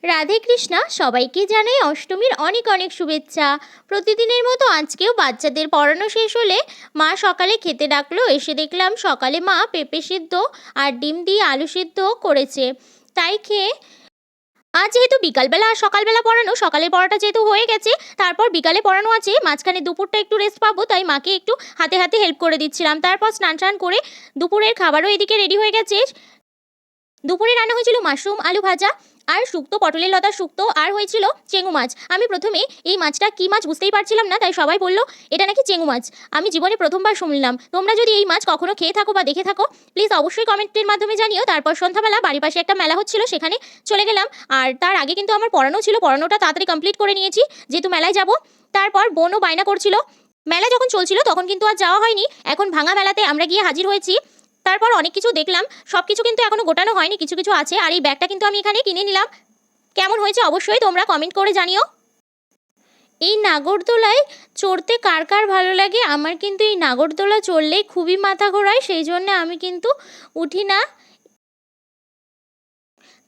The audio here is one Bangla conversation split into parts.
রাধে কৃষ্ণা, সবাইকে জানাই অষ্টমীর অনেক অনেক শুভেচ্ছা। প্রতিদিনের মতো আজকেও বাচ্চাদের পড়ানো শেষ হলে মা সকালে খেতে ডাকলো। এসে দেখলাম সকালে মা পেঁপে সিদ্ধ আর ডিম দিয়ে আলু সিদ্ধ করেছে। তাই খেয়ে আজ যেহেতু বিকালবেলা আর সকালবেলা পড়ানো, সকালের পড়াটা যেহেতু হয়ে গেছে, তারপর বিকালে পড়ানো আছে, মাঝখানে দুপুরটা একটু রেস্ট পাবো, তাই মাকে একটু হাতে হাতে হেল্প করে দিচ্ছিলাম। তারপর স্নান টান করে দুপুরের খাবারও এদিকে রেডি হয়ে গেছে। দুপুরে রান্না হয়েছিল মাশরুম আলু ভাজা আর শুক্তো, পটলের লতার শুক্তো, আর হয়েছিল চেঙ্গু মাছ। আমি প্রথমে এই মাছটা কী মাছ বুঝতেই পারছিলাম না, তাই সবাই বলল এটা নাকি চেঙ্গু মাছ। আমি জীবনে প্রথমবার শুনলাম। তোমরা যদি এই মাছ কখনো খেয়ে থাকো বা দেখে থাকো, প্লিজ অবশ্যই কমেন্টের মাধ্যমে জানিও। তারপর সন্ধ্যাবেলা বাড়ির পাশে একটা মেলা হচ্ছিল, সেখানে চলে গেলাম। আর তার আগে কিন্তু আমার পড়ানো ছিল, পড়ানোটা তাড়াতাড়ি কমপ্লিট করে নিয়েছি যেহেতু মেলায় যাব। তারপর বোনও বায়না করছিল। মেলা যখন চলছিল তখন কিন্তু আর যাওয়া হয়নি। এখন ভাঙা মেলাতে আমরা গিয়ে হাজির হয়েছি। তারপর অনেক কিছু দেখলাম, সব কিছু কিন্তু এখনো গোটানো হয়নি, কিছু কিছু আছে। আর এই ব্যাগটা কিন্তু আমি এখানে কিনে নিলাম। কেমন হয়েছে অবশ্যই তোমরা কমেন্ট করে জানিও। এই নাগরদোলায় চড়তে কার কার ভালো লাগে? আমার কিন্তু এই নাগরদোলা চড়লেই খুবই মাথা ঘোরায়, সেই জন্য আমি কিন্তু উঠি না।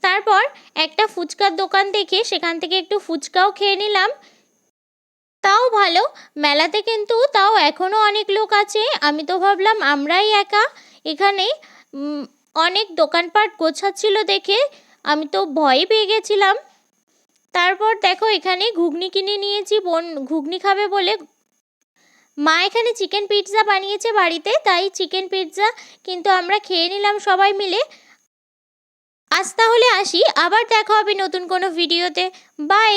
তারপর একটা ফুচকার দোকান দেখে সেখান থেকে একটু ফুচকাও খেয়ে নিলাম। তাও ভালো, মেলাতে কিন্তু তাও এখনও অনেক লোক আছে। আমি তো ভাবলাম আমরাই একা এখানে। অনেক দোকানপাট গোছাচ্ছিল দেখে আমি তো ভয়ই পেয়ে গেছিলাম। তারপর দেখো এখানে ঘুগনি কিনে নিয়েছি, বোন ঘুগনি খাবে বলে। মা এখানে চিকেন পিৎজা বানিয়েছে বাড়িতে, তাই চিকেন পিৎজা কিন্তু আমরা খেয়ে নিলাম সবাই মিলে। আজ তাহলে আসি, আবার দেখা হবে নতুন কোনো ভিডিওতে। বাই।